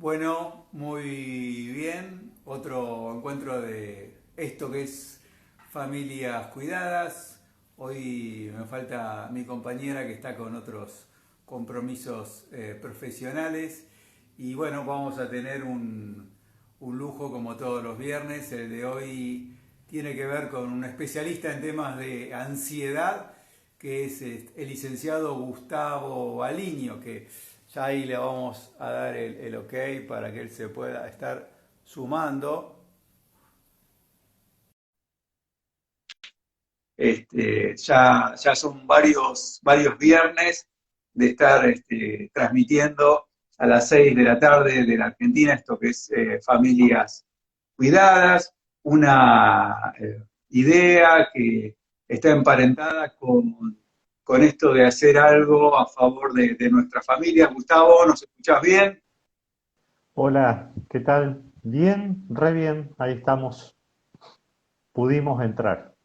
Bueno, muy bien. Otro encuentro de esto que es familias cuidadas. Hoy me falta mi compañera que está con otros compromisos profesionales. Y bueno, vamos a tener un lujo como todos los viernes. El de hoy tiene que ver con un especialista en temas de ansiedad, que es el licenciado Gustavo Baliño, que ya ahí le vamos a dar el ok para que él se pueda estar sumando. Ya son varios viernes de estar transmitiendo a las 6 de la tarde de la Argentina, esto que es Familias Cuidadas, una idea que está emparentada con esto de hacer algo a favor de nuestra familia. Gustavo, ¿nos escuchás bien? Hola, ¿qué tal? Bien, re bien, ahí estamos, pudimos entrar.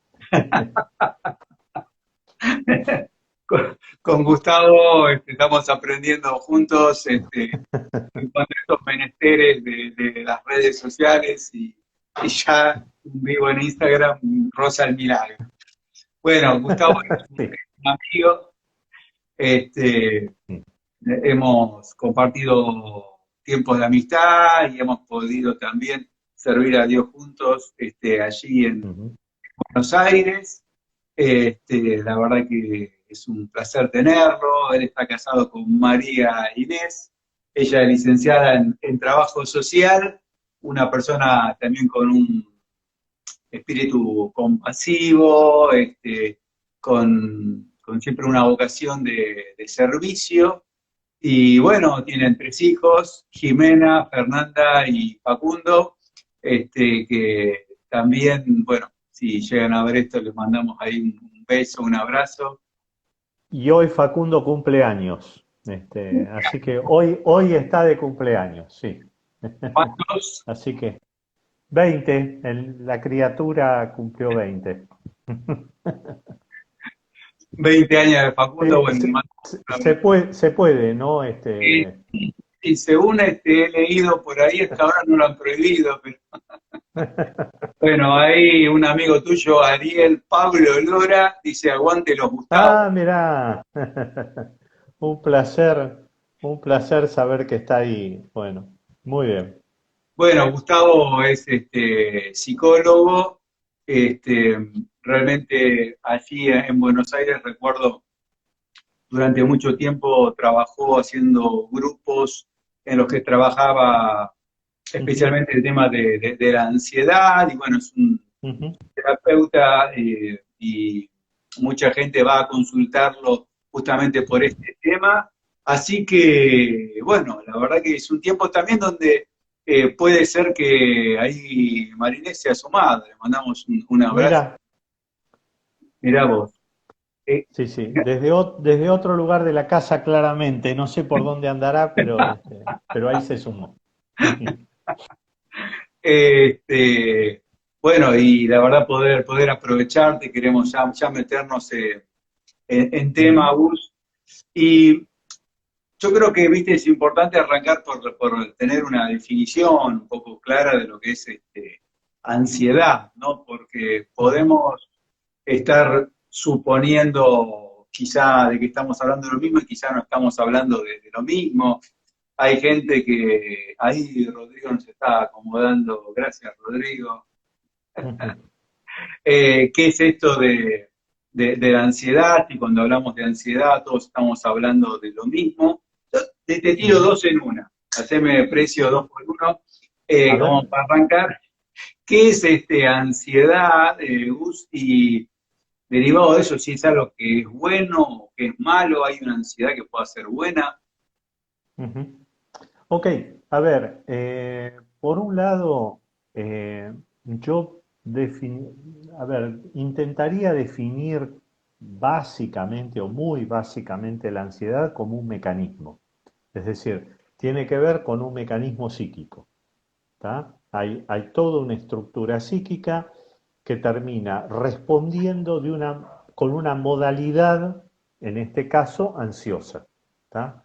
Con Gustavo estamos aprendiendo juntos en cuanto a estos menesteres de las redes sociales y ya vivo en Instagram, Rosa el Milagro. Bueno, Gustavo es un Sí. amigo, este, hemos compartido tiempos de amistad y hemos podido también servir a Dios juntos allí en Ujú. Buenos Aires. La verdad que es un placer tenerlo. Él está casado con María Inés. Ella es licenciada en trabajo social, una persona también con un espíritu compasivo, con siempre una vocación de servicio. Y bueno, tienen tres hijos, Jimena, Fernanda y Facundo, que también, bueno, si llegan a ver esto, les mandamos ahí un beso, un abrazo. Y hoy Facundo cumple años, así que hoy está de cumpleaños, sí. ¿Cuántos? Así que 20, la criatura cumplió 20. 20 años de Facundo, Sí, bueno, le mando un abrazo. se puede, ¿no? Y, y según he leído por ahí, hasta ahora no lo han prohibido, pero bueno, ahí un amigo tuyo, Ariel Pablo Lora, dice aguante los Gustavo. Ah, mirá, un placer, un placer saber que está ahí. Bueno, muy bien. Bueno, Gustavo es psicólogo, realmente allí en Buenos Aires recuerdo durante mucho tiempo trabajó haciendo grupos en los que trabajaba Ujú, especialmente el tema de la ansiedad y bueno, es un ujú. terapeuta y mucha gente va a consultarlo justamente por este tema. Así que, bueno, la verdad que es un tiempo también donde puede ser que ahí Marinés sea su madre. Le mandamos un abrazo. Mira, Mirá vos. Eh, sí, sí, desde otro lugar de la casa claramente, no sé por dónde andará, pero ahí se sumó. este, bueno, y la verdad poder aprovecharte, queremos ya meternos en tema, Ujú, Gus. Y yo creo que, viste, es importante arrancar por tener una definición un poco clara de lo que es ansiedad, ¿no? Porque ujú. podemos estar suponiendo quizá de que estamos hablando de lo mismo y quizá no estamos hablando de lo mismo. Hay gente que ahí Rodrigo nos está acomodando, gracias Rodrigo. Ujú. ¿Qué es esto de la ansiedad? Y cuando hablamos de ansiedad, todos estamos hablando de lo mismo. Yo te tiro Ujú. dos en una, haceme precio dos por uno, A como ver, para arrancar. ¿Qué es ansiedad, Gus? Y derivado de eso, si es algo que es bueno o que es malo, hay una ansiedad que pueda ser buena. ujú. Ok, a ver, por un lado, yo a ver, intentaría definir básicamente o muy básicamente la ansiedad como un mecanismo. Es decir, tiene que ver con un mecanismo psíquico. ¿Tá? Hay toda una estructura psíquica que termina respondiendo con una modalidad, en este caso, ansiosa. ¿Tá?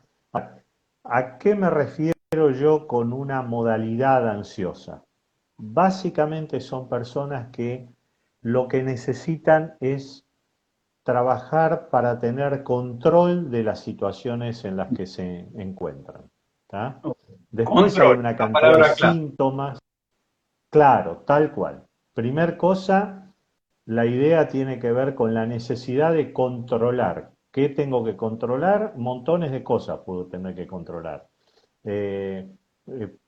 ¿A qué me refiero yo con una modalidad ansiosa? Básicamente son personas que lo que necesitan es trabajar para tener control de las situaciones en las que se encuentran. ¿Tá? Después hay Control, una la cantidad de palabra clave. síntomas, claro, tal cual. Primer cosa, la idea tiene que ver con la necesidad de controlar. ¿Qué tengo que controlar? Montones de cosas puedo tener que controlar.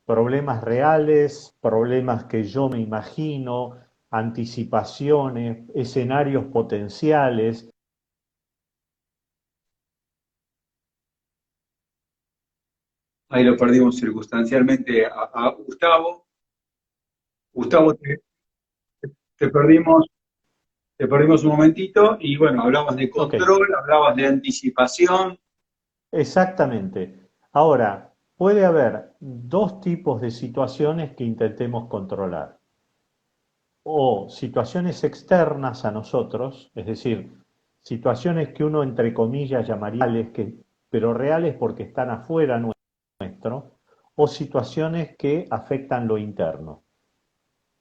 Problemas reales, problemas que yo me imagino, anticipaciones, escenarios potenciales. Ahí lo perdimos circunstancialmente a Gustavo. Gustavo, te perdimos, te perdimos un momentito y bueno, hablabas de Ok, control, hablabas de anticipación. exactamente. Ahora, puede haber dos tipos de situaciones que intentemos controlar. O situaciones externas a nosotros, es decir, situaciones que uno entre comillas llamaría reales, pero reales porque están afuera nuestro, o situaciones que afectan lo interno.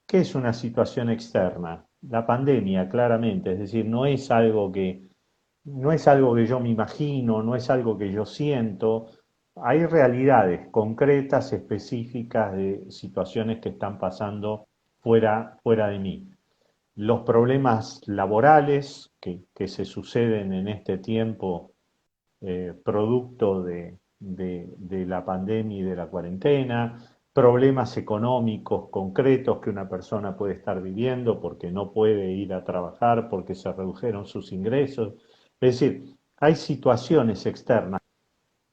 ¿Qué es una situación externa? La pandemia, claramente, es decir, no es algo que yo me imagino, no es algo que yo siento. Hay realidades concretas, específicas de situaciones que están pasando fuera de mí. Los problemas laborales que se suceden en este tiempo producto de la pandemia y de la cuarentena, problemas económicos concretos que una persona puede estar viviendo porque no puede ir a trabajar, porque se redujeron sus ingresos. Es decir, hay situaciones externas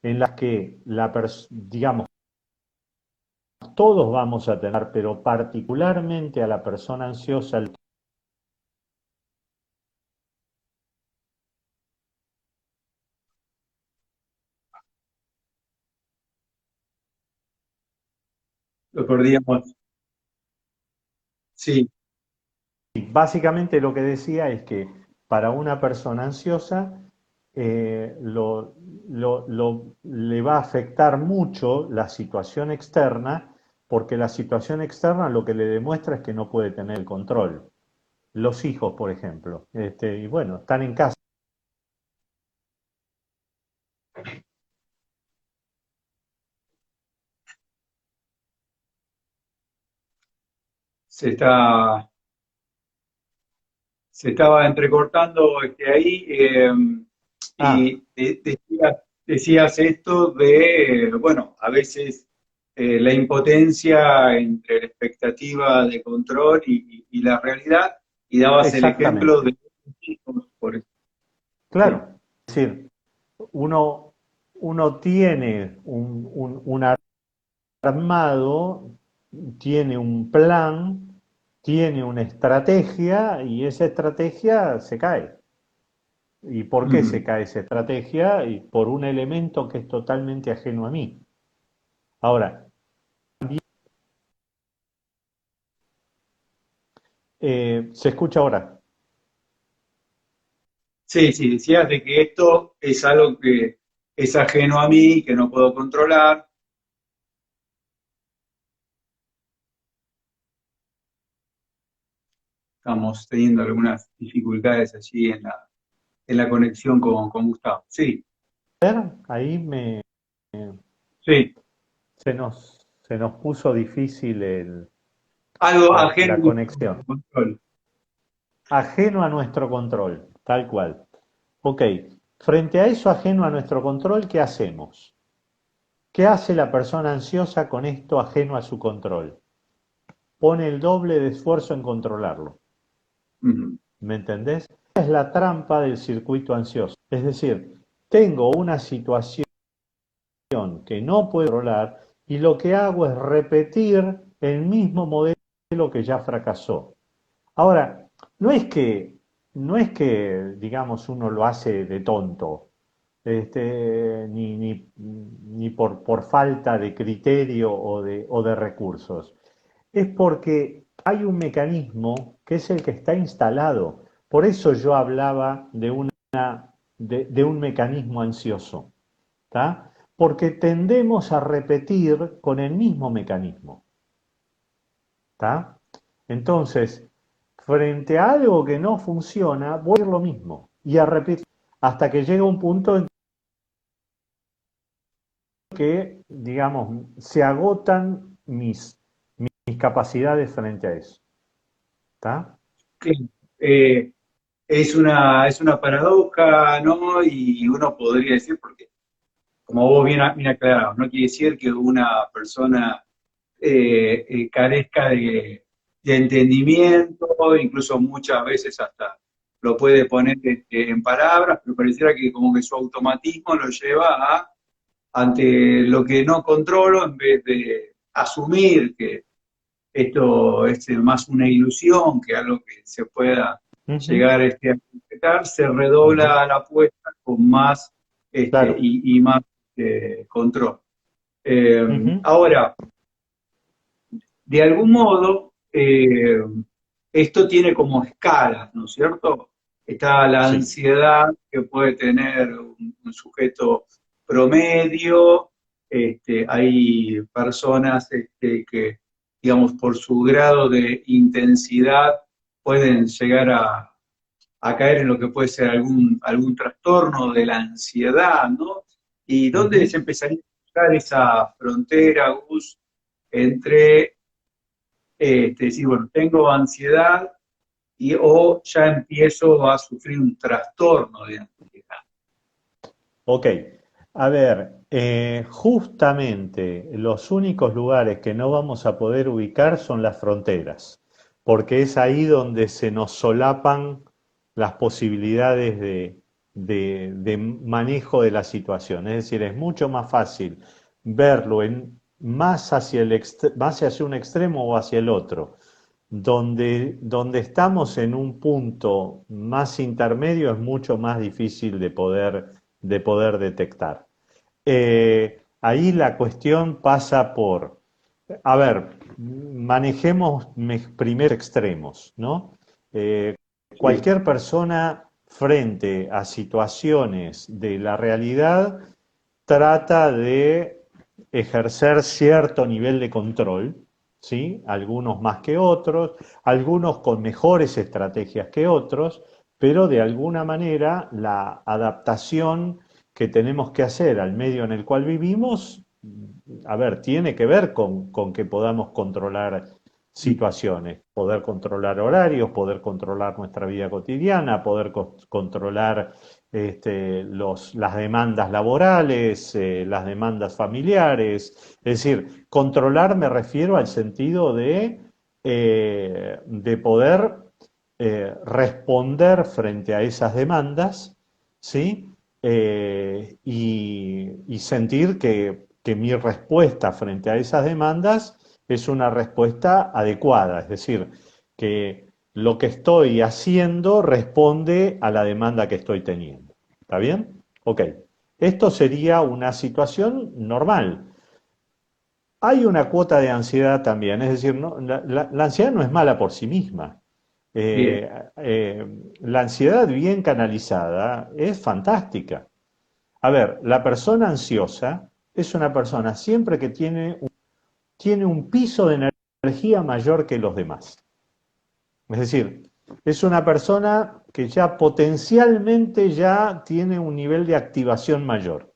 en las que digamos, todos vamos a tener, pero particularmente a la persona ansiosa, Lo perdíamos. Sí, básicamente lo que decía es que para una persona ansiosa le va a afectar mucho la situación externa, porque la situación externa lo que le demuestra es que no puede tener el control. Los hijos, por ejemplo, y bueno, están en casa. se está, se estaba entrecortando ahí Ah, y decías esto de, bueno, a veces la impotencia entre la expectativa de control y la realidad, y dabas el ejemplo exactamente, de hijos, sí. claro. Es decir, uno, uno tiene un armado, tiene un plan, tiene una estrategia y esa estrategia se cae. ¿Y por qué se Mm. cae esa estrategia? Y por un elemento que es totalmente ajeno a mí. Ahora, ¿se escucha ahora? Sí, sí, decías de que esto es algo que es ajeno a mí, que no puedo controlar. Estamos teniendo algunas dificultades allí en la conexión con Gustavo. Sí, Ahí sí. se nos puso difícil Algo ajeno la a conexión. tu control. Ajeno a nuestro control, tal cual. Ok, frente a eso ajeno a nuestro control, ¿qué hacemos? ¿Qué hace la persona ansiosa con esto ajeno a su control? Pone el doble de esfuerzo en controlarlo. Ujú. ¿Me entendés? Esa es la trampa del circuito ansioso. Es decir, tengo una situación que no puedo controlar y lo que hago es repetir el mismo modelo que ya fracasó. Ahora, no es que, no es que, digamos, uno lo hace de tonto, ni por falta de criterio o de recursos. Es porque hay un mecanismo que es el que está instalado. Por eso yo hablaba de un mecanismo ansioso. ¿Tá? porque tendemos a repetir con el mismo mecanismo. ¿Está? Entonces, frente a algo que no funciona, voy a hacer lo mismo y a repetir hasta que llega un punto en que, digamos, se agotan mis capacidades frente a eso. ¿Está? Sí. Eh, es una paradoja, ¿no? Y uno podría decir, porque como vos bien aclarado, no quiere decir que una persona carezca de entendimiento, incluso muchas veces hasta lo puede poner en palabras, pero pareciera que como que su automatismo lo lleva a, ante lo que no controlo, en vez de asumir que esto es más una ilusión que algo que se pueda Ujú, llegar a concretar, se ujú, redobla la apuesta con más claro. y más control. Ujú, Ahora, de algún modo, esto tiene como escalas, ¿no es cierto? Está la sí. ansiedad que puede tener un sujeto promedio, hay personas que, digamos, por su grado de intensidad pueden llegar a caer en lo que puede ser algún trastorno de la ansiedad, ¿no? ¿Y dónde se Ujú. empezaría a buscar esa frontera, Gus, entre decir, bueno, tengo ansiedad o ya empiezo a sufrir un trastorno de ansiedad? Ok, a ver, justamente los únicos lugares que no vamos a poder ubicar son las fronteras, porque es ahí donde se nos solapan las posibilidades de manejo de la situación. Es decir, es mucho más fácil verlo más más hacia un extremo o hacia el otro. Donde estamos en un punto más intermedio es mucho más difícil de poder detectar. Ahí la cuestión pasa por, a ver, manejemos primeros extremos, ¿no? Eh, Sí. Cualquier persona frente a situaciones de la realidad trata de ejercer cierto nivel de control, ¿sí? Algunos más que otros, algunos con mejores estrategias que otros, pero de alguna manera la adaptación que tenemos que hacer al medio en el cual vivimos, a ver, tiene que ver con que podamos controlar situaciones, poder controlar horarios, poder controlar nuestra vida cotidiana, poder controlar las demandas laborales, las demandas familiares. Es decir, controlar me refiero al sentido de poder responder frente a esas demandas, ¿sí? Y sentir que mi respuesta frente a esas demandas es una respuesta adecuada, es decir, que lo que estoy haciendo responde a la demanda que estoy teniendo. ¿Está bien? Ok. Esto sería una situación normal. Hay una cuota de ansiedad también, es decir, la ansiedad no es mala por sí misma. Bien. La ansiedad bien canalizada es fantástica. A ver, la persona ansiosa es una persona siempre que tiene un piso de energía mayor que los demás. Es decir, es una persona que ya potencialmente ya tiene un nivel de activación mayor.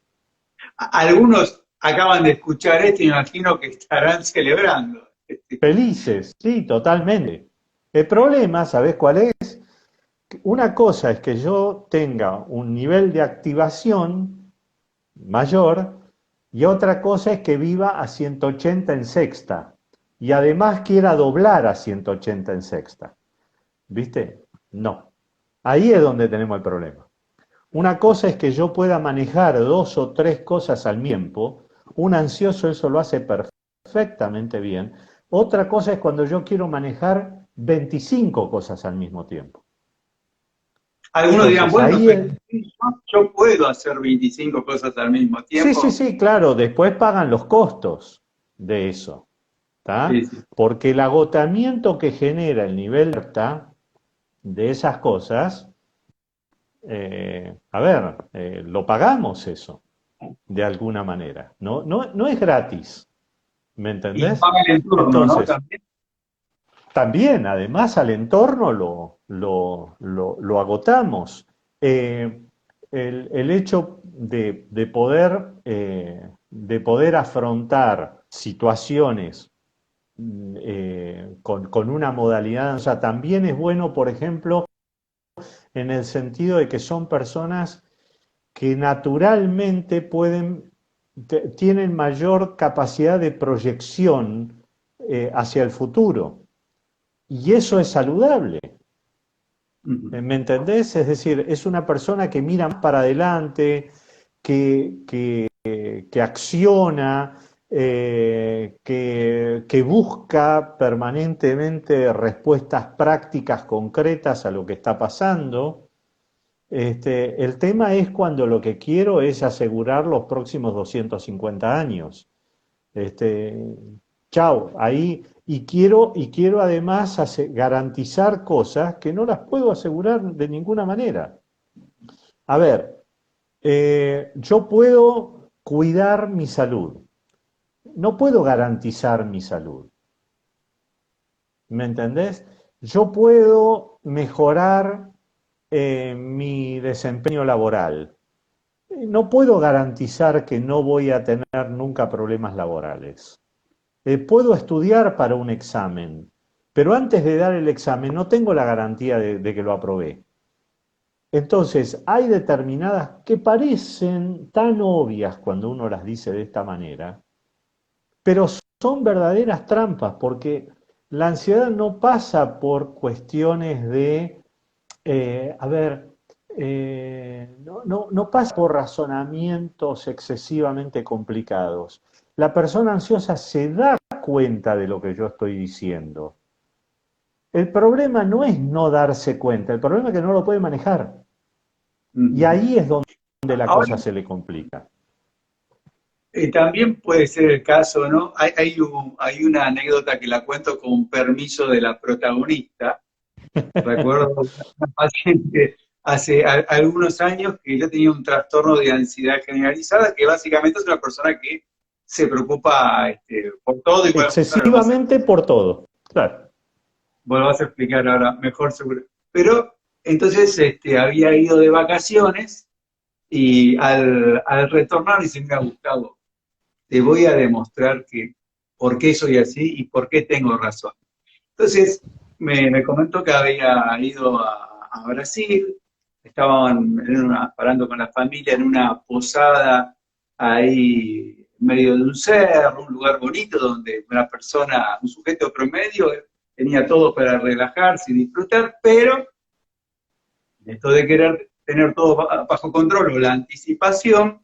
Algunos acaban de escuchar esto y me imagino que estarán celebrando. Felices, sí, totalmente. El problema, ¿sabes cuál es? Una cosa es que yo tenga un nivel de activación mayor y otra cosa es que viva a 180 en sexta y además quiera doblar a 180 en sexta. ¿Viste? No. Ahí es donde tenemos el problema. Una cosa es que yo pueda manejar dos o tres cosas al tiempo. Un ansioso eso lo hace perfectamente bien. Otra cosa es cuando yo quiero manejar 25 cosas al mismo tiempo. Algunos dirán, Entonces bueno, ahí pero es... yo puedo hacer 25 cosas al mismo Sí, sí, tiempo. sí, claro, después pagan los costos de eso, Sí, ¿tá? sí. Porque el agotamiento que genera el nivel de esas cosas, a ver, lo pagamos eso. de alguna manera. No es gratis, ¿me Y entendés? paga el entorno, ¿no? Entonces, También. también, además, al entorno lo agotamos. Eh, el hecho de poder afrontar situaciones con una modalidad, o sea, también es bueno, por ejemplo, en el sentido de que son personas que naturalmente tienen mayor capacidad de proyección hacia el futuro. Y eso es saludable. Ujú. ¿Me entendés? Es decir, es una persona que mira más para adelante, que acciona, que busca permanentemente respuestas prácticas, concretas a lo que está pasando. El tema es cuando lo que quiero es asegurar los próximos 250 años. Este, chao, ahí, y quiero además garantizar cosas que no las puedo asegurar de ninguna manera. A ver, yo puedo cuidar mi salud, no puedo garantizar mi salud, ¿me entendés? Yo puedo mejorar mi desempeño laboral, no puedo garantizar que no voy a tener nunca problemas laborales. Puedo estudiar para un examen, pero antes de dar el examen no tengo la garantía de que lo aprobé. Entonces, hay determinadas que parecen tan obvias cuando uno las dice de esta manera, pero son verdaderas trampas, porque la ansiedad no pasa por cuestiones de, a ver, no pasa por razonamientos excesivamente complicados. La persona ansiosa se da cuenta de lo que yo estoy diciendo. El problema no es no darse cuenta, el problema es que no lo puede manejar. Y Ujú. ahí es donde la Ahora, cosa se le complica. también puede ser el caso, ¿no? Hay una anécdota que la cuento con permiso de la protagonista. Recuerdo una paciente hace algunos años que ella tenía un trastorno de ansiedad generalizada, que básicamente es una persona que se preocupa por todo y bueno, Excesivamente por todo. Claro. lo vas a explicar ahora mejor seguro. Pero entonces había ido de vacaciones y al retornar dice, mira Gustavo, te voy a demostrar que por qué soy así y por qué tengo razón. Entonces, me comentó que había ido a Brasil, estaban parando con la familia en una posada ahí en medio de un cerro, un lugar bonito donde una persona, un sujeto promedio, tenía todo para relajarse y disfrutar, pero esto de querer tener todo bajo control o la anticipación,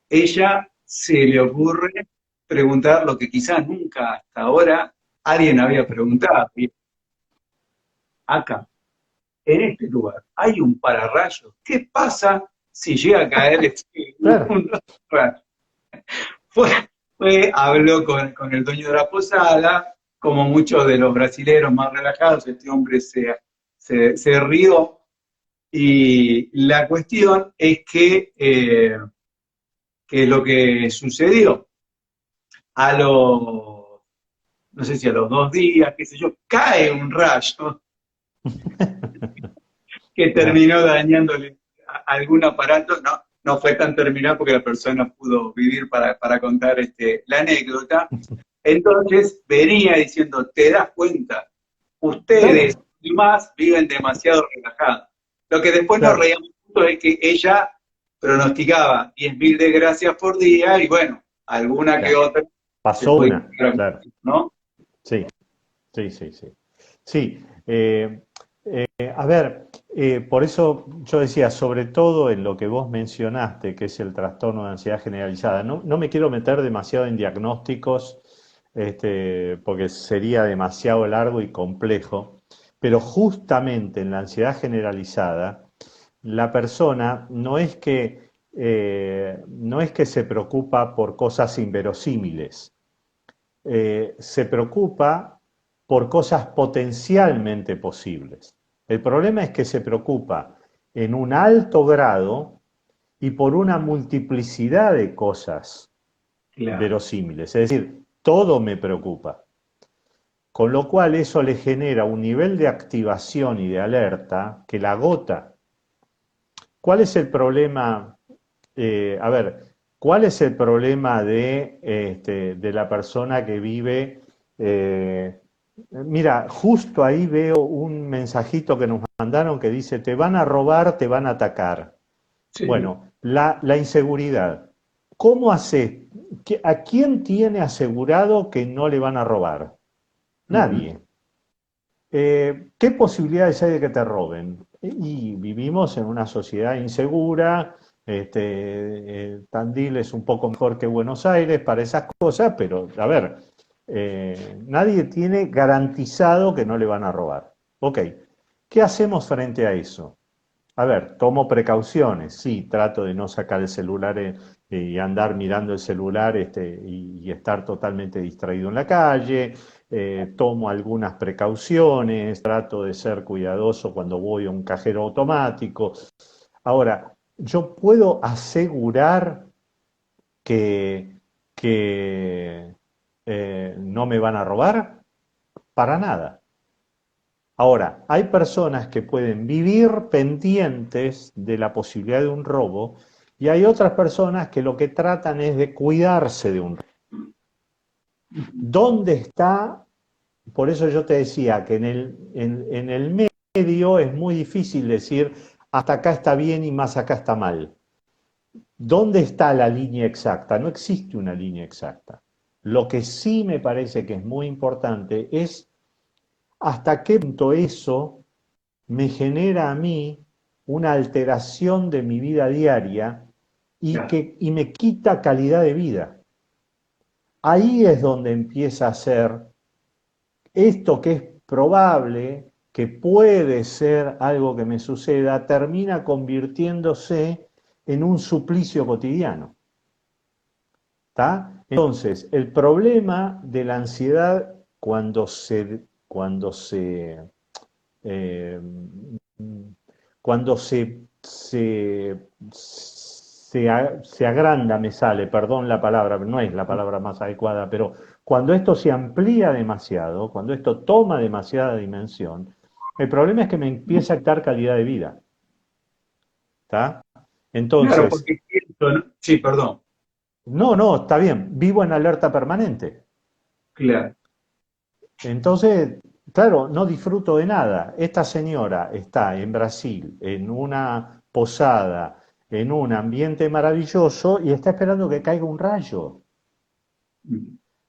ella se le ocurre preguntar lo que quizás nunca hasta ahora alguien había preguntado. Y acá, en este lugar, hay un pararrayos. ¿Qué pasa si llega a caer Claro. un rayo? Fue, habló con el dueño de la posada, como muchos de los brasileros más relajados, este hombre se rió. Y la cuestión es que lo que sucedió a los, no sé si a los 2 días, qué sé yo, cae un rayo que Ah, terminó dañándole algún aparato. No, no fue tan terminal porque la persona pudo vivir para contar la anécdota. Entonces venía diciendo, te das cuenta, ustedes claro, y más viven demasiado relajados. Lo que después nos claro. reíamos mucho es que ella pronosticaba 10.000 desgracias por día y bueno, alguna que Ya. otra se Pasó puede una, encontrar, claro. ¿no? Sí, sí, sí, sí. Sí, a ver, por eso yo decía, sobre todo en lo que vos mencionaste, que es el trastorno de ansiedad generalizada, no me quiero meter demasiado en diagnósticos, porque sería demasiado largo y complejo, pero justamente en la ansiedad generalizada, la persona no es que se preocupa por cosas inverosímiles, se preocupa por cosas potencialmente posibles. El problema es que se preocupa en un alto grado y por una multiplicidad de cosas Claro. verosímiles. Es decir, todo me preocupa. Con lo cual eso le genera un nivel de activación y de alerta que la agota. ¿Cuál es el problema? A ver, ¿cuál es el problema de la persona que vive? Mira, justo ahí veo un mensajito que nos mandaron que dice, te van a robar, te van a atacar. Sí. Bueno, la inseguridad. ¿Cómo hace? ¿A quién tiene asegurado que no le van a robar? Ujú. Nadie. ¿Qué posibilidades hay de que te roben? Y vivimos en una sociedad insegura. Tandil es un poco mejor que Buenos Aires para esas cosas, pero a ver, nadie tiene garantizado que no le van a robar. Ok, ¿qué hacemos frente a eso? A ver, tomo precauciones, sí, trato de no sacar el celular y andar mirando el celular y estar totalmente distraído en la calle, tomo algunas precauciones, trato de ser cuidadoso cuando voy a un cajero automático. Ahora, yo puedo asegurar que, que no me van a robar para nada. Ahora, hay personas que pueden vivir pendientes de la posibilidad de un robo y hay otras personas que lo que tratan es de cuidarse de un robo. ¿Dónde está? Por eso yo te decía que en el medio es muy difícil decir hasta acá está bien y más acá está mal. ¿Dónde está la línea exacta? No existe una línea exacta. Lo que sí me parece que es muy importante es hasta qué punto eso me genera a mí una alteración de mi vida diaria Claro. y me quita calidad de vida. Ahí es donde empieza a ser esto que es probable, que puede ser algo que me suceda, termina convirtiéndose en un suplicio cotidiano. ¿Tá? Entonces, el problema de la ansiedad eh, cuando se agranda, me sale, perdón la palabra, no es la palabra más adecuada, pero cuando esto se amplía demasiado, cuando esto toma demasiada dimensión, el problema es que me empieza a quitar calidad de vida. ¿Está? Claro, Entonces, porque siento, ¿no? Sí, perdón. no, no, está bien, vivo en alerta permanente. Claro. Entonces, claro, no disfruto de nada. Esta señora está en Brasil, en una posada, en un ambiente maravilloso y está esperando que caiga un rayo.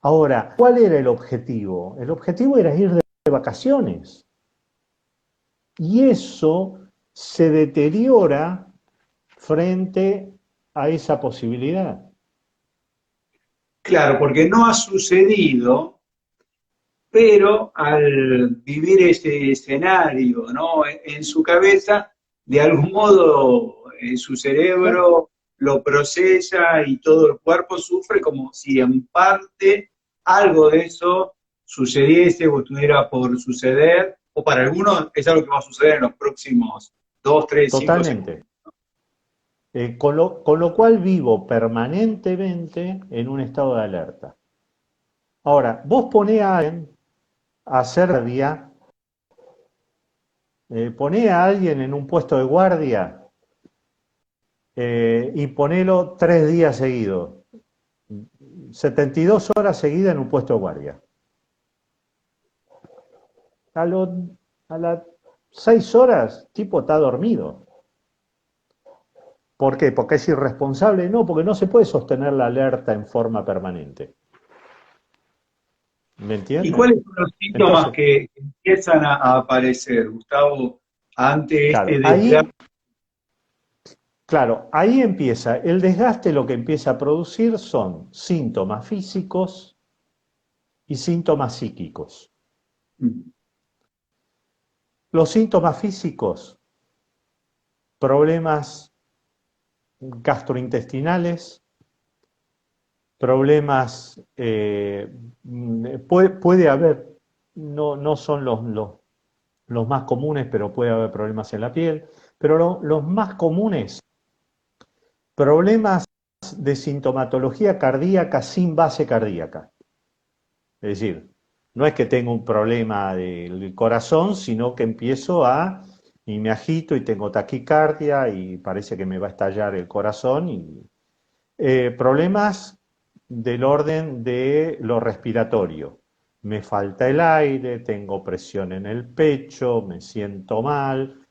Ahora, ¿cuál era el objetivo? El objetivo era ir de vacaciones. Y eso se deteriora frente a esa posibilidad. Claro, porque no ha sucedido, pero al vivir ese escenario, ¿no? En su cabeza, de algún modo, su Claro, cerebro lo procesa y todo el cuerpo sufre como si en parte algo de eso sucediese o estuviera por suceder, o para algunos es algo que va a suceder en los próximos 2, 3, 5 segundos. totalmente. Con lo cual vivo permanentemente en un estado de alerta. Ahora, vos ponés a alguien a hacer día, ponés a alguien en un puesto de guardia y ponelo 3 días seguidos, 72 horas seguidas en un puesto de guardia. A, lo- a las 6 horas, tipo está dormido. ¿Por qué? Porque es irresponsable. No, porque no se puede sostener la alerta en forma permanente. ¿Me ¿Y entienden? cuáles son los síntomas Entonces, que empiezan a aparecer, Gustavo, ante este claro, desgaste? ahí empieza. El desgaste lo que empieza a producir son síntomas físicos y síntomas psíquicos. Los síntomas físicos, problemas gastrointestinales, problemas, puede haber, no son los más comunes, pero puede haber problemas en la piel, pero los más comunes problemas de sintomatología cardíaca sin base cardíaca. Es decir, no es que tengo un problema del corazón, sino que y me agito y tengo taquicardia y parece que me va a estallar el corazón. Problemas del orden de lo respiratorio. Me falta el aire, tengo presión en el pecho, me siento mal.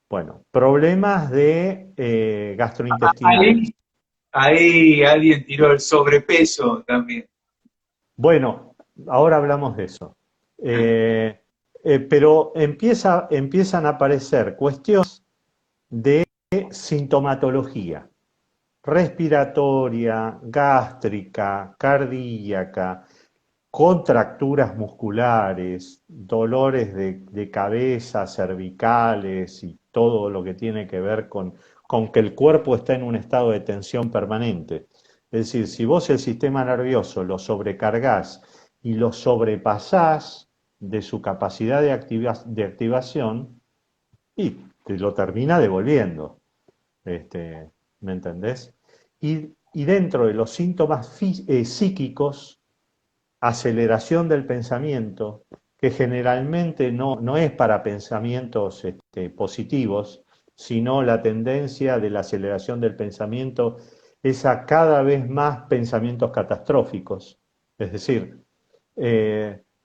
Bueno, problemas de gastrointestinales. Ahí alguien tiró el sobrepeso también. Bueno, ahora hablamos de eso. Pero empiezan a aparecer cuestiones de sintomatología respiratoria, gástrica, cardíaca, contracturas musculares, dolores de cabeza, cervicales y todo lo que tiene que ver con que el cuerpo está en un estado de tensión permanente. Es decir, si vos el sistema nervioso lo sobrecargás y lo sobrepasás de su capacidad de activación, y te lo termina devolviendo. ¿Me entendés? Y dentro de los síntomas psíquicos, aceleración del pensamiento, que generalmente no es para pensamientos positivos, sino la tendencia de la aceleración del pensamiento es a cada vez más pensamientos catastróficos. Es decir,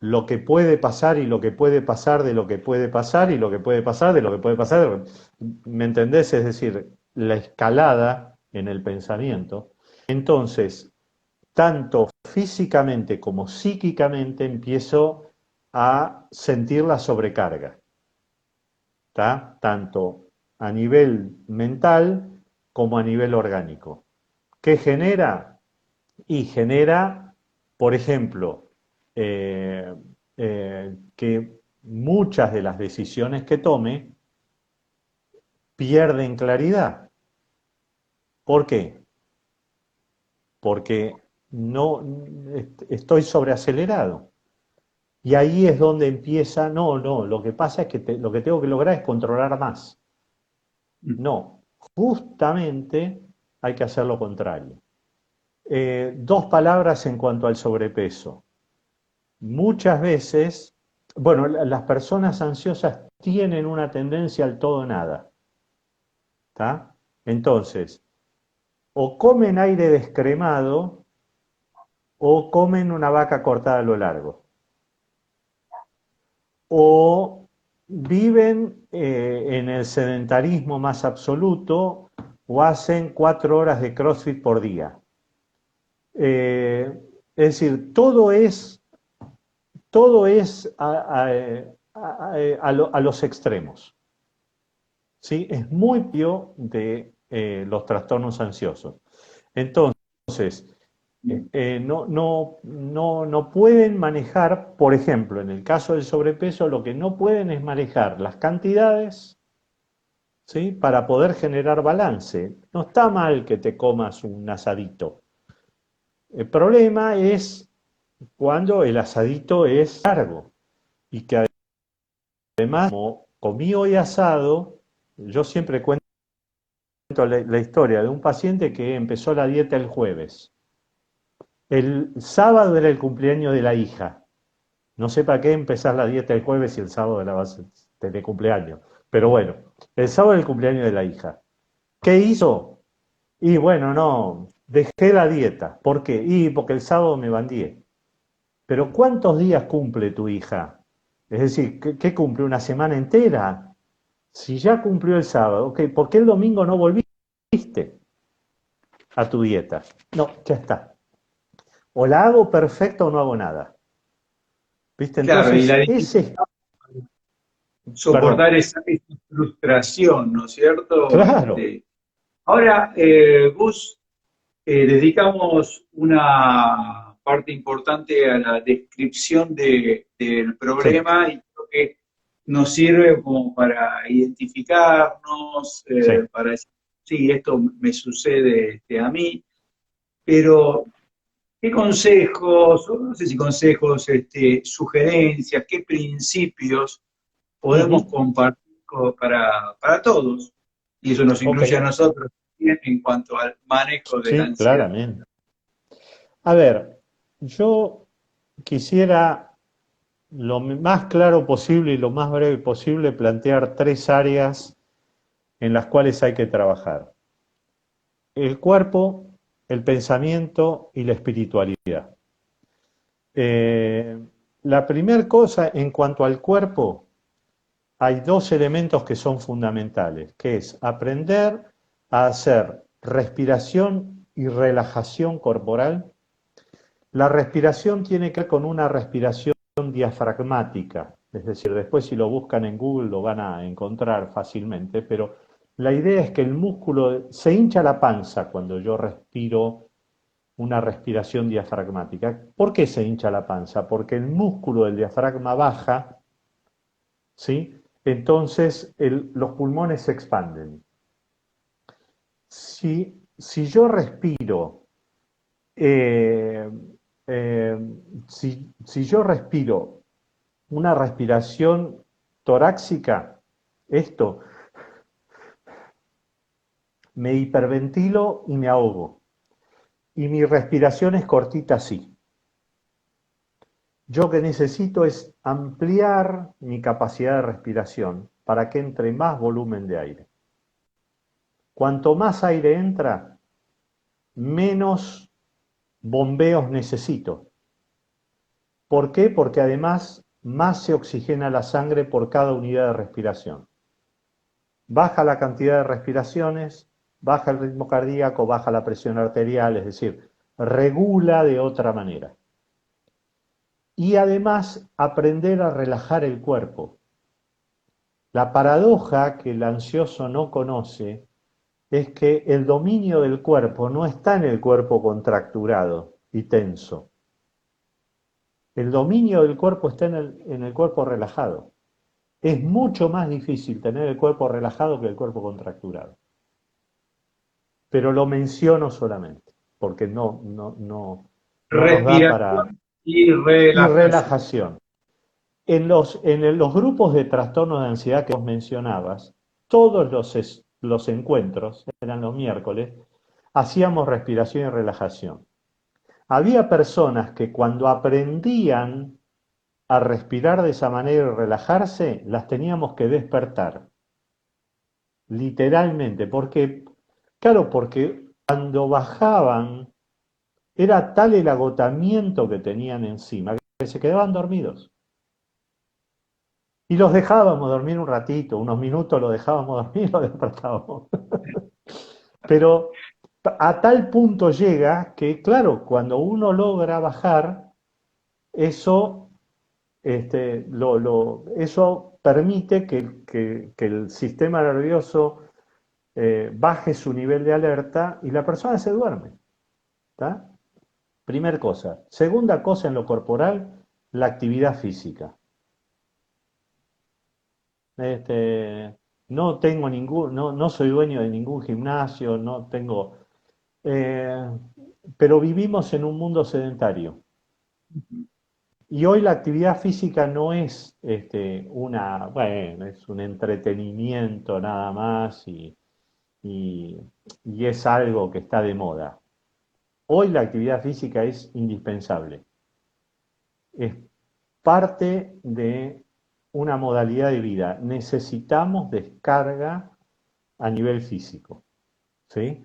lo que puede pasar y lo que puede pasar de lo que puede pasar y lo que puede pasar de lo que puede pasar. ¿Me entendés? Es decir, la escalada en el pensamiento. Entonces, tanto físicamente como psíquicamente empiezo a sentir la sobrecarga, ¿tá? Tanto a nivel mental como a nivel orgánico. ¿Qué genera? Y genera, por ejemplo, que muchas de las decisiones que tome pierden claridad. ¿Por qué? Porque no estoy sobreacelerado. Y ahí es donde empieza, lo que pasa es que lo que tengo que lograr es controlar más. No, justamente hay que hacer lo contrario. Dos palabras en cuanto al sobrepeso. Muchas veces, bueno, las personas ansiosas tienen una tendencia al todo o nada. ¿Tá? Entonces, o comen aire descremado o comen una vaca cortada a lo largo. O viven en el sedentarismo más absoluto o hacen 4 horas de CrossFit por día. Es decir, todo es a los extremos. ¿Sí? Es muy propio de los trastornos ansiosos. Entonces, no pueden manejar, por ejemplo, en el caso del sobrepeso, lo que no pueden es manejar las cantidades, ¿sí? Para poder generar balance. No está mal que te comas un asadito. El problema es cuando el asadito es largo y que además, como comí hoy asado, yo siempre cuento la historia de un paciente que empezó la dieta el jueves. El sábado era el cumpleaños de la hija. No sé para qué empezar la dieta el jueves y el sábado la vas a tener cumpleaños. Pero bueno, el sábado era el cumpleaños de la hija. ¿Qué hizo? Y bueno, no, dejé la dieta. ¿Por qué? Y porque el sábado me bandié. Pero ¿cuántos días cumple tu hija? Es decir, ¿qué cumple? ¿Una semana entera? Si ya cumplió el sábado, ok, ¿por qué el domingo no volviste a tu dieta? No, ya está. O la hago perfecta o no hago nada. ¿Viste? Claro, y Entonces, la ese... soportar Perdón. esa frustración, ¿no es cierto? Claro. Ahora, Gus, dedicamos una parte importante a la descripción del Sí, problema y creo que nos sirve como para identificarnos, sí. para decir, sí, esto me sucede a mí, pero ¿qué consejos, o no sé si consejos, sugerencias, qué principios podemos Ujú. compartir para todos? Y eso nos Ok. incluye a nosotros. bien en cuanto al manejo de la Sí, ansiedad. claramente. A ver, yo quisiera lo más claro posible y lo más breve posible plantear tres áreas en las cuales hay que trabajar: el cuerpo, el pensamiento y la espiritualidad. Eh, la primera cosa, en cuanto al cuerpo, hay dos elementos que son fundamentales, que es aprender a hacer respiración y relajación corporal. La respiración tiene que ver con una respiración diafragmática, es decir, después si lo buscan en Google lo van a encontrar fácilmente, pero la idea es que el músculo se hincha la panza cuando yo respiro una respiración diafragmática. ¿Por qué se hincha la panza? Porque el músculo del diafragma baja, ¿sí? Entonces los pulmones se expanden. Si yo respiro, eh, si yo respiro una respiración torácica, esto, me hiperventilo y me ahogo. Y mi respiración es cortita así. Yo que necesito es ampliar mi capacidad de respiración para que entre más volumen de aire. Cuanto más aire entra, menos bombeos necesito. ¿Por qué? Porque además más se oxigena la sangre por cada unidad de respiración. Baja la cantidad de respiraciones, baja el ritmo cardíaco, baja la presión arterial, es decir, regula de otra manera. Y además aprender a relajar el cuerpo. La paradoja que el ansioso no conoce es que el dominio del cuerpo no está en el cuerpo contracturado y tenso. El dominio del cuerpo está en el cuerpo relajado. Es mucho más difícil tener el cuerpo relajado que el cuerpo contracturado. Pero lo menciono solamente, porque no nos da para... Respiración y Y relajación. relajación. En los grupos de trastornos de ansiedad que vos mencionabas, todos los encuentros, eran los miércoles, hacíamos respiración y relajación. Había personas que cuando aprendían a respirar de esa manera y relajarse, las teníamos que despertar, literalmente, porque, claro, porque cuando bajaban, era tal el agotamiento que tenían encima que se quedaban dormidos. Y los dejábamos dormir un ratito, unos minutos los dejábamos dormir y los despertábamos. Pero a tal punto llega que, claro, cuando uno logra bajar, eso, eso permite que el sistema nervioso baje su nivel de alerta y la persona se duerme. ¿Tá? Primer cosa. Segunda cosa en lo corporal, la actividad física. Este, no tengo no soy dueño de ningún gimnasio, no tengo, eh, pero vivimos en un mundo sedentario. Y hoy la actividad física no es bueno, es un entretenimiento nada más y, y es algo que está de moda. Hoy la actividad física es indispensable. Es parte de una modalidad de vida. Necesitamos descarga a nivel físico, ¿sí?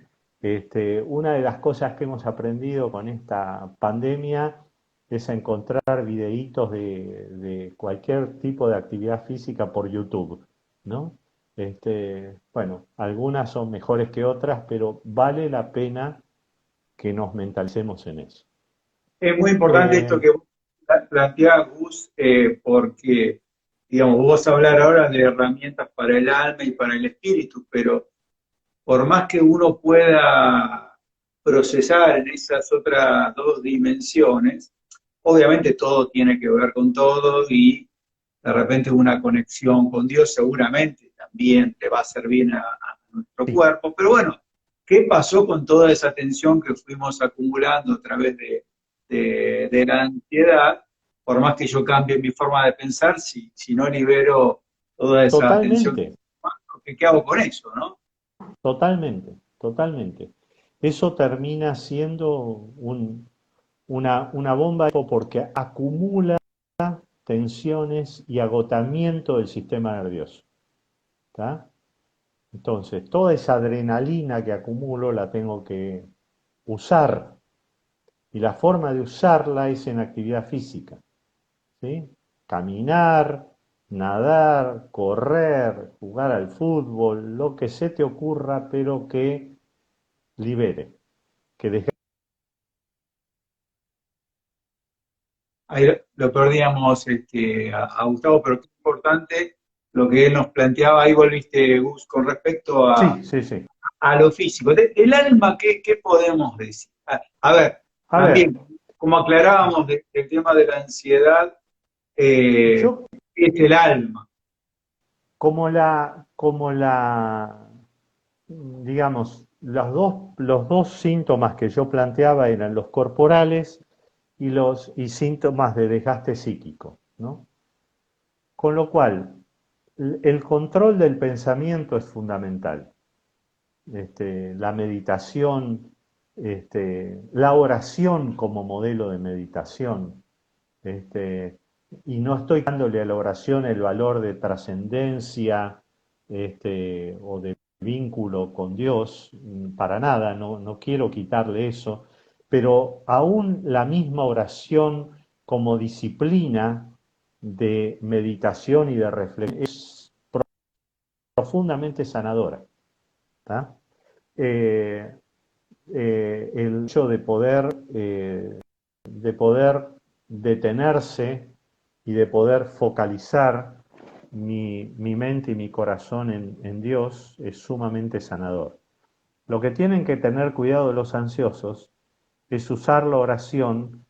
Una de las cosas que hemos aprendido con esta pandemia es a encontrar videitos de cualquier tipo de actividad física por YouTube, ¿no? Bueno, algunas son mejores que otras, pero vale la pena que nos mentalicemos en eso. Es muy importante esto Eh, que vos planteás, Gus, porque, digamos, vos hablar ahora de herramientas para el alma y para el espíritu, pero por más que uno pueda procesar en esas otras dos dimensiones, obviamente todo tiene que ver con todo y de repente una conexión con Dios seguramente también le va a hacer bien a nuestro sí, cuerpo, pero bueno, ¿qué pasó con toda esa tensión que fuimos acumulando a través de la ansiedad? Por más que yo cambie mi forma de pensar, si no libero toda esa tensión, totalmente. ¿qué hago con eso, no? Totalmente, totalmente. Eso termina siendo una bomba porque acumula tensiones y agotamiento del sistema nervioso. ¿Tá? Entonces, toda esa adrenalina que acumulo la tengo que usar. Y la forma de usarla es en actividad física. ¿Sí? Caminar, nadar, correr, jugar al fútbol, lo que se te ocurra, pero que libere, que deje. Ahí lo perdíamos a Gustavo, pero qué importante lo que él nos planteaba, ahí volviste, Gus, con respecto Sí, sí, sí. a lo físico. El alma, ¿qué podemos decir? A ver, A ver, también, como aclarábamos del tema de la ansiedad, eh, yo es el alma. digamos, los dos síntomas que yo planteaba eran los corporales y síntomas de desgaste psíquico, ¿no? Con lo cual, el control del pensamiento es fundamental. La meditación, la oración como modelo de meditación, este, y no estoy dándole a la oración el valor de trascendencia o de vínculo con Dios, para nada, no quiero quitarle eso, pero aún la misma oración como disciplina de meditación y de reflexión es profundamente sanadora. ¿Tá? Eh, el hecho de poder detenerse y de poder focalizar mi mente y mi corazón en Dios es sumamente sanador. Lo que tienen que tener cuidado los ansiosos es usar la oración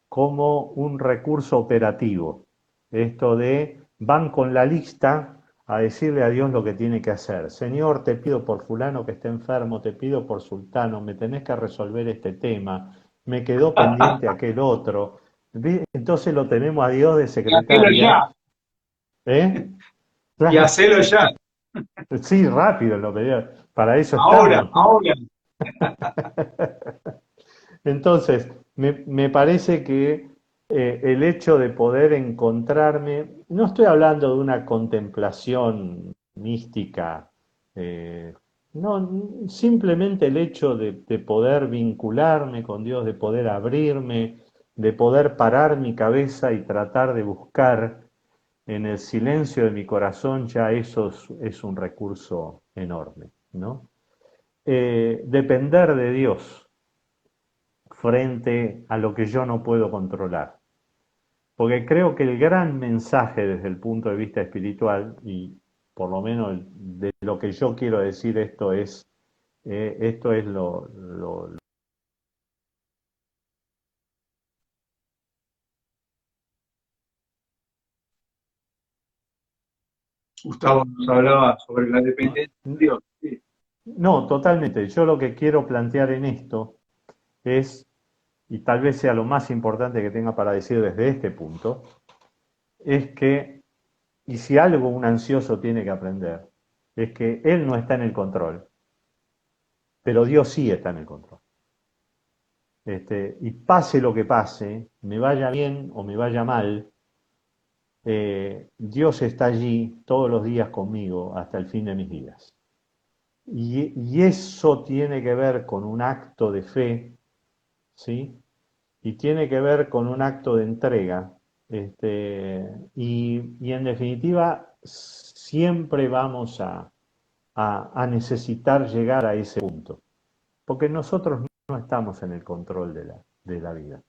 como un recurso operativo. Esto de van con la lista a decirle a Dios lo que tiene que hacer. Señor, te pido por fulano que esté enfermo, te pido por sultano, me tenés que resolver este tema, me quedó pendiente aquel otro. Entonces lo tenemos a Dios de Y hacelo secretaria. ya, ¿Eh? y hacelo ya, Sí, rápido lo pedía. Para eso ahora, estamos, ¿no? ahora. Entonces, me parece que el hecho de poder encontrarme, no estoy hablando de una contemplación mística, eh, no, simplemente el hecho de poder vincularme con Dios, de poder abrirme, de poder parar mi cabeza y tratar de buscar en el silencio de mi corazón, ya eso es un recurso enorme, ¿no? Depender de Dios frente a lo que yo no puedo controlar. Porque creo que el gran mensaje desde el punto de vista espiritual, y por lo menos de lo que yo quiero decir, esto es Gustavo nos hablaba sobre la dependencia de Dios. Sí. no, totalmente. Yo lo que quiero plantear en esto es, y tal vez sea lo más importante que tenga para decir desde este punto, es que, y si algo un ansioso tiene que aprender, es que él no está en el control, pero Dios sí está en el control. Y pase lo que pase, me vaya bien o me vaya mal, Dios está allí todos los días conmigo hasta el fin de mis días. Y eso tiene que ver con un acto de fe, ¿sí? Y tiene que ver con un acto de entrega. Y en definitiva, siempre vamos a necesitar llegar a ese punto, porque nosotros no estamos en el control de la vida.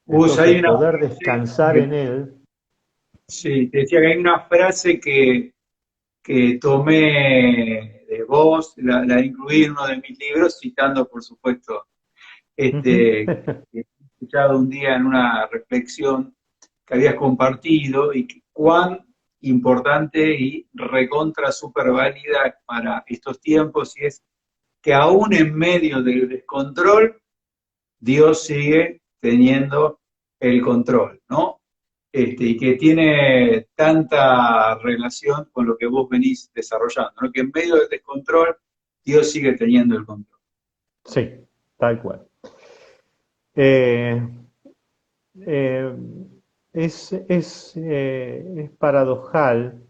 Hay Entonces, una poder frase, descansar en Él. sí, te decía que hay una frase que tomé de vos, la incluí en uno de mis libros, citando, por supuesto, que he escuchado un día en una reflexión que habías compartido y que cuán importante y recontra super válida para estos tiempos, y es que aún en medio del descontrol, Dios sigue teniendo el control, ¿no? Y que tiene tanta relación con lo que vos venís desarrollando, ¿no? Que en medio del descontrol Dios sigue teniendo el control. Sí, tal cual. Eh, eh, es paradojal.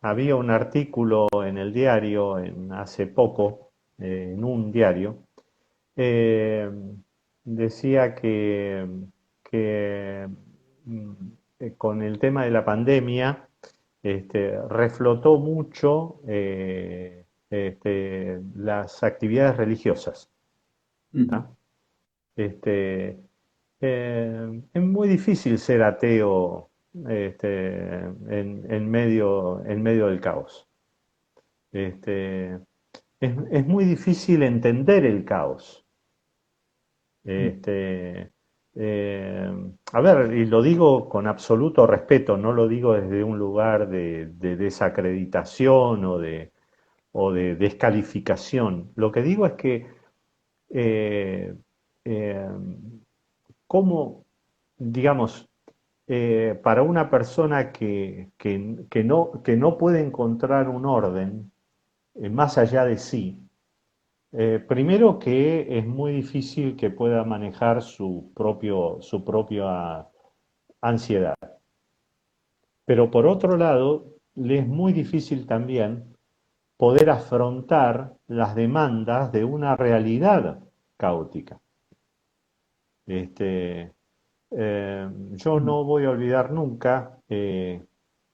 Había un artículo en el diario hace poco, en un diario, eh, decía que, mm, con el tema de la pandemia reflotó mucho las actividades religiosas. ¿Tá? Este, es muy difícil ser ateo en medio del caos. Este, es muy difícil entender el caos. Este, a ver, y lo digo con absoluto respeto, no lo digo desde un lugar de desacreditación o de descalificación. Lo que digo es que eh, eh, cómo, digamos, para una persona que no puede encontrar un orden más allá de sí, primero que es muy difícil que pueda manejar su propia ansiedad. Pero por otro lado, le es muy difícil también poder afrontar las demandas de una realidad caótica. Este, yo no voy a olvidar nunca el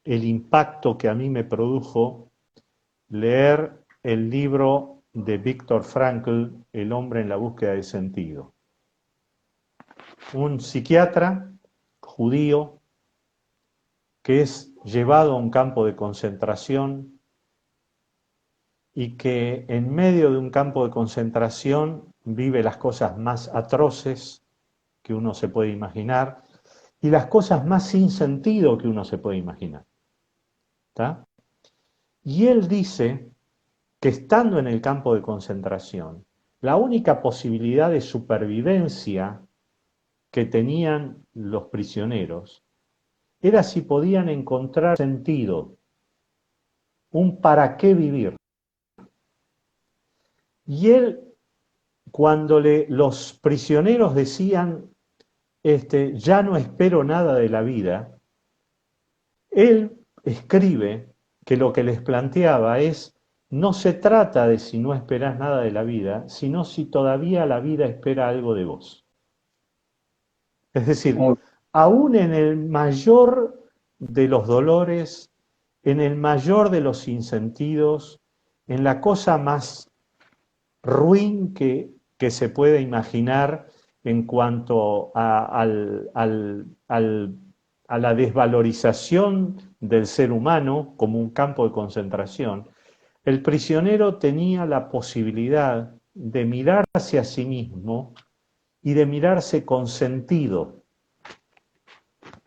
impacto que a mí me produjo leer el libro de Viktor Frankl, El hombre en la búsqueda de sentido. Un psiquiatra judío que es llevado a un campo de concentración y que en medio de un campo de concentración vive las cosas más atroces que uno se puede imaginar y las cosas más sin sentido que uno se puede imaginar. ¿Tá? Y él dice que estando en el campo de concentración, la única posibilidad de supervivencia que tenían los prisioneros era si podían encontrar sentido, un para qué vivir. Y él, cuando los prisioneros decían, ya no espero nada de la vida, él escribe que lo que les planteaba es, no se trata de si no esperás nada de la vida, sino si todavía la vida espera algo de vos. Es decir, Muy aún en el mayor de los dolores, en el mayor de los sinsentidos, en la cosa más ruin que se puede imaginar en cuanto a la desvalorización del ser humano como un campo de concentración, el prisionero tenía la posibilidad de mirarse a sí mismo y de mirarse con sentido.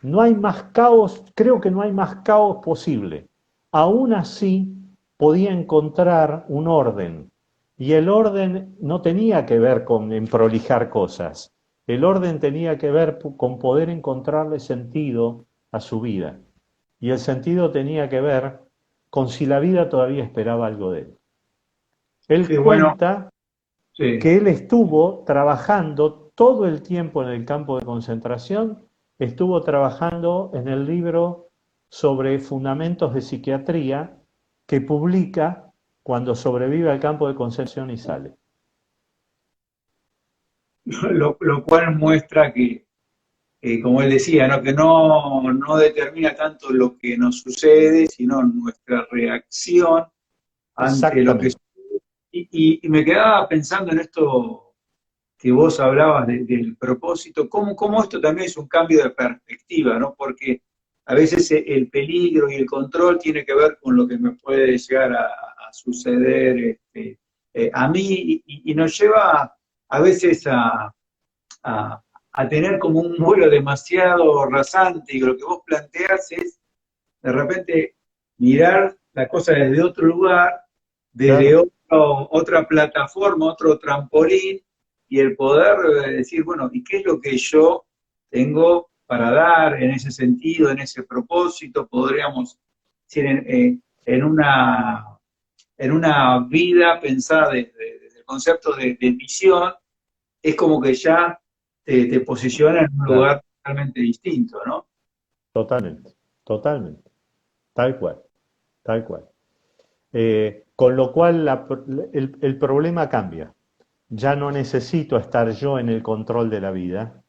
No hay más caos, creo que no hay más caos posible. Aún así, podía encontrar un orden. Y el orden no tenía que ver con prolijar cosas. El orden tenía que ver con poder encontrarle sentido a su vida. Y el sentido tenía que ver con si la vida todavía esperaba algo de él. Él sí, bueno, cuenta sí. que él estuvo trabajando todo el tiempo en el campo de concentración, estuvo trabajando en el libro sobre fundamentos de psiquiatría que publica cuando sobrevive al campo de concentración y sale. Lo cual muestra que, como él decía, ¿no? Que no determina tanto lo que nos sucede, sino nuestra reacción ante lo que Exactamente. sucede. Y me quedaba pensando en esto que vos hablabas del propósito, cómo esto también es un cambio de perspectiva, ¿no? Porque a veces el peligro y el control tiene que ver con lo que me puede llegar a suceder a mí y nos lleva a veces a tener como un vuelo demasiado rasante y lo que vos planteás es de repente mirar la cosa desde otro lugar, desde Claro. otra plataforma, otro trampolín, y el poder decir, bueno, ¿y qué es lo que yo tengo para dar en ese sentido, en ese propósito? Podríamos decir, en una en una vida pensada desde el concepto de misión, es como que ya te posiciona en un Claro, lugar totalmente distinto, ¿no? totalmente, totalmente, tal cual, tal cual. Con lo cual el problema cambia. Ya no necesito estar yo en el control de la vida,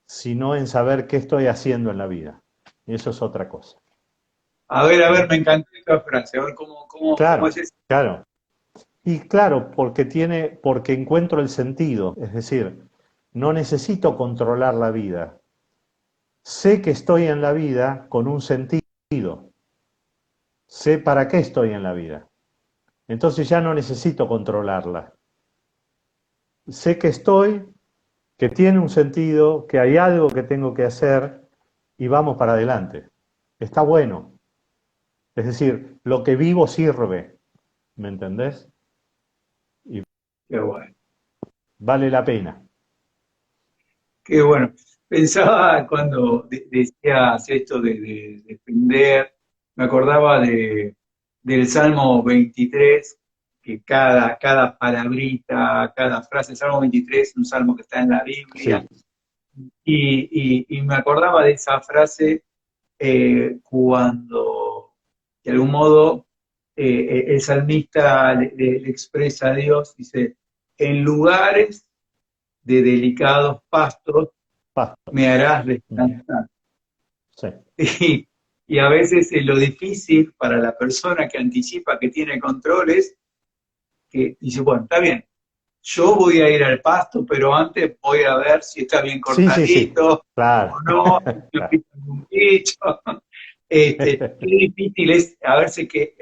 sino en saber qué estoy haciendo en la vida. Y eso es otra cosa. A ver, ¿Mm? me encantó esta frase, a ver cómo es Claro, eso. claro. Y claro, porque encuentro el sentido, es decir, no necesito controlar la vida. Sé que estoy en la vida con un sentido. Sé para qué estoy en la vida. Entonces ya no necesito controlarla. Sé que estoy, que tiene un sentido, que hay algo que tengo que hacer y vamos para adelante. Está bueno. Es decir, lo que vivo sirve, ¿me entendés? Y Qué bueno. vale la pena. Qué bueno. Pensaba cuando decías esto de defender, me acordaba del Salmo 23, que cada palabrita, cada frase, el Salmo 23 es un salmo que está en la Biblia, Sí. y me acordaba de esa frase cuando, de algún modo, el salmista le expresa a Dios, dice, en lugares de delicados pastos Pasto. me harás Mm. descansar. Sí. Y, y a veces lo difícil para la persona que anticipa que tiene controles, que dice, bueno, está bien, yo voy a ir al pasto, pero antes voy a ver si está bien Sí, sí, sí. cortadito Claro. o no, si no Claro. pica algún bicho. Qué difícil es a verse que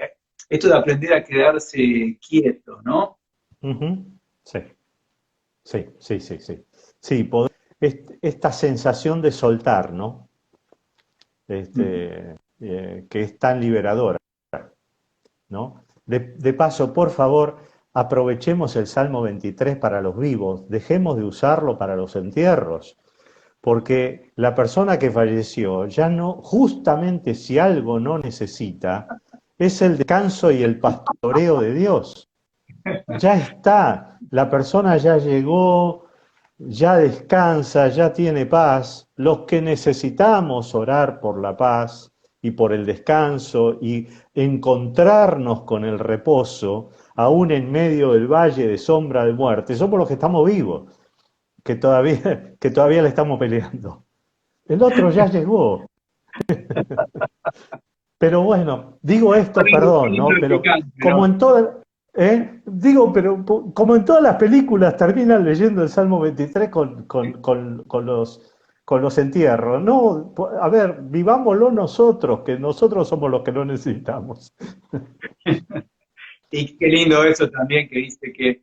esto de aprender a quedarse quieto, ¿no? Ujú. Sí, sí, sí, sí, sí. Sí, esta sensación de soltar, ¿no? Que es tan liberadora, ¿no? De paso, por favor, aprovechemos el Salmo 23 para los vivos, dejemos de usarlo para los entierros, porque la persona que falleció ya no, justamente si algo no necesita, es el descanso y el pastoreo de Dios. Ya está, la persona ya llegó, ya descansa, ya tiene paz. Los que necesitamos orar por la paz y por el descanso y encontrarnos con el reposo, aún en medio del valle de sombra de muerte, somos los que estamos vivos, que todavía le estamos peleando. El otro ya llegó. Pero bueno, digo esto, perdón, Poniendo ¿no? el Pero picante, como ¿no? en todas, digo, pero como en todas las películas terminan leyendo el Salmo 23 con los entierros. No, a ver, vivámoslo nosotros, que nosotros somos los que lo necesitamos. Y qué lindo eso también que dice que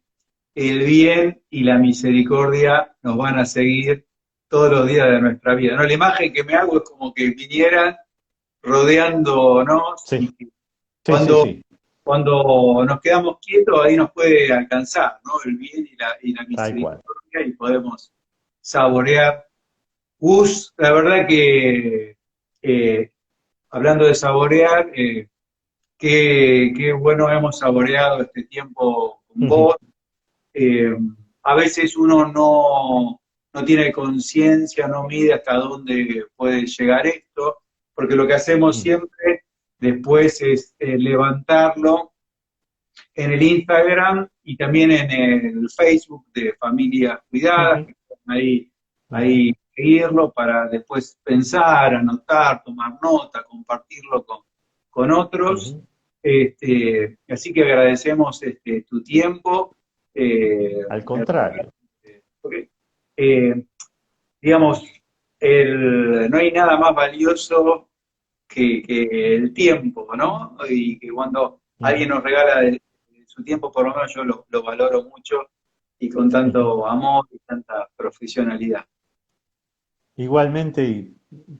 el bien y la misericordia nos van a seguir todos los días de nuestra vida, ¿no? La imagen que me hago es como que vinieran rodeándonos Sí, y sí, sí, cuando, sí, cuando nos quedamos quietos ahí nos puede alcanzar, ¿no? El bien y la tal cual. misericordia y podemos saborear. Gus, la verdad que eh, hablando de saborear, qué bueno hemos saboreado este tiempo con Ujú, vos. Eh, a veces uno no tiene conciencia, no mide hasta dónde puede llegar esto, porque lo que hacemos ujú, siempre después es levantarlo en el Instagram y también en el Facebook de Familias Cuidadas, ujú, que pueden ujú, ahí seguirlo para después pensar, anotar, tomar nota, compartirlo con otros. ujú. Así que agradecemos tu tiempo. Eh, Al contrario. porque, eh, digamos, no hay nada más valioso que el tiempo, ¿no? Y que cuando alguien Ujú, nos regala de su tiempo, por lo menos yo lo valoro mucho y con ujú. tanto amor y tanta profesionalidad. Igualmente, y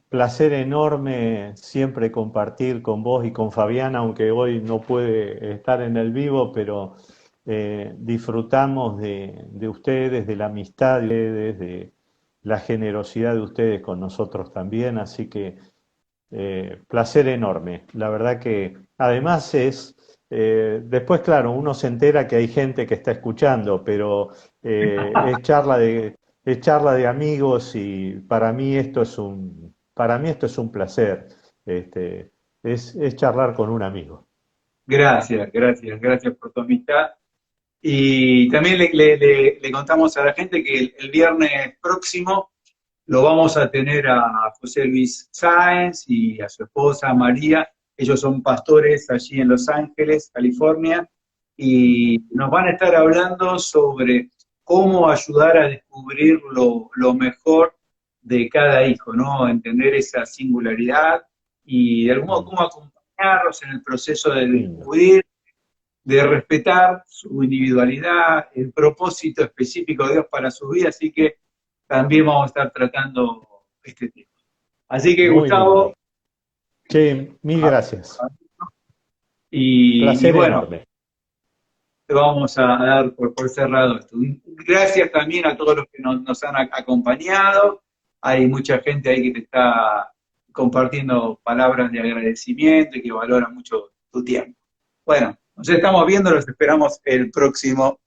placer enorme siempre compartir con vos y con Fabián, aunque hoy no puede estar en el vivo, pero disfrutamos de ustedes, de la amistad de ustedes, de la generosidad de ustedes con nosotros también, así que placer enorme. La verdad que además es Después, claro, uno se entera que hay gente que está escuchando, pero es charla de amigos y para mí esto es un placer. Es charlar con un amigo. Gracias, gracias, gracias por tu amistad. Y también le contamos a la gente que el viernes próximo lo vamos a tener a José Luis Sáenz y a su esposa María. Ellos son pastores allí en Los Ángeles, California, y nos van a estar hablando sobre cómo ayudar a descubrir lo mejor de cada hijo, ¿no? Entender esa singularidad y de algún modo Mm, cómo acompañarlos en el proceso de lindo. descubrir, de respetar su individualidad, el propósito específico de Dios para su vida, así que también vamos a estar tratando este tema. Así que, Muy Gustavo, lindo. Che, mil gracias. y Placer bueno, enorme. vamos a dar por cerrado esto. Gracias también a todos los que nos han acompañado. Hay mucha gente ahí que te está compartiendo palabras de agradecimiento y que valora mucho tu tiempo. Bueno, nos estamos viendo, los esperamos el próximo